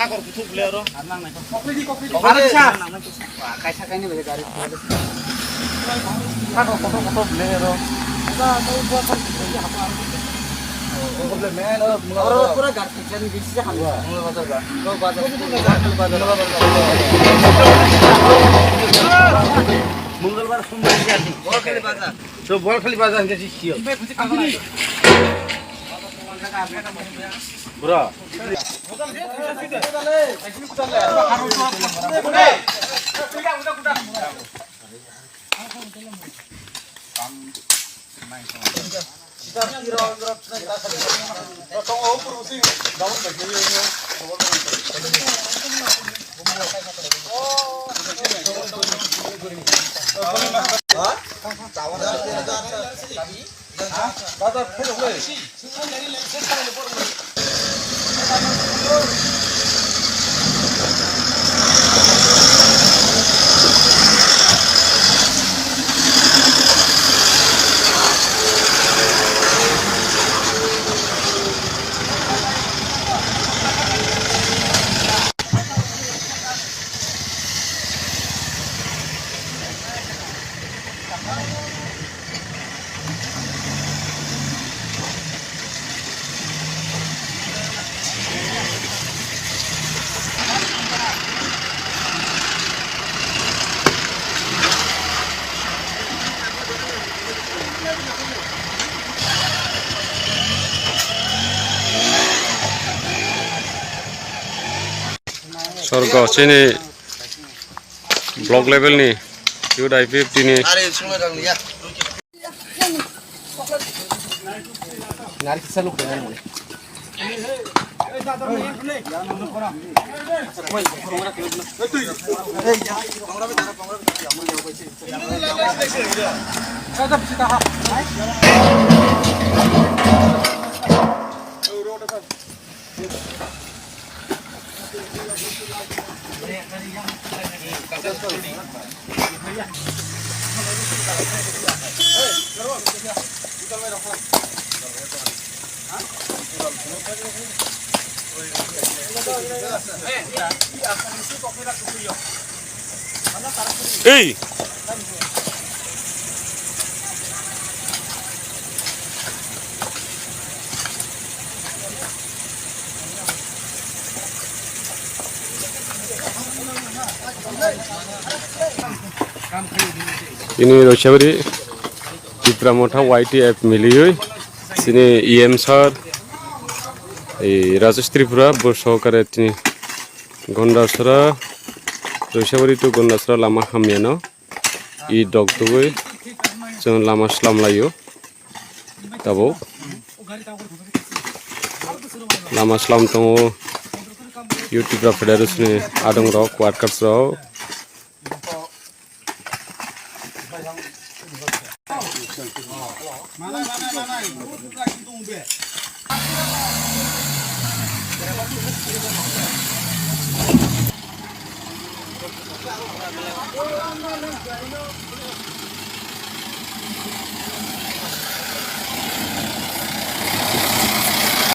kor kutu blero. Anang na. Kopi. Para siya. Kay sakay ni ba gari. Kako kutu blero. Problem men Orang pura gar kitchen bisa kan. Kau bazar. मंगलबार सोमबार जाती Bol kali bazar. तो ball खाली बाजार के चीज कियो bro Sorgo sini blok level nih udah I-50 nih नारी किसान लोग हैं ना Hey! Ini Roshabari Pramotha YTF milioi sini EM sir Rajesh Tripura Borsokare tini Gondasra Roshabari to Gondasra lama hamiano I dog to way so lama slam layo tabo lama slam to YouTube federation adong rock workers rock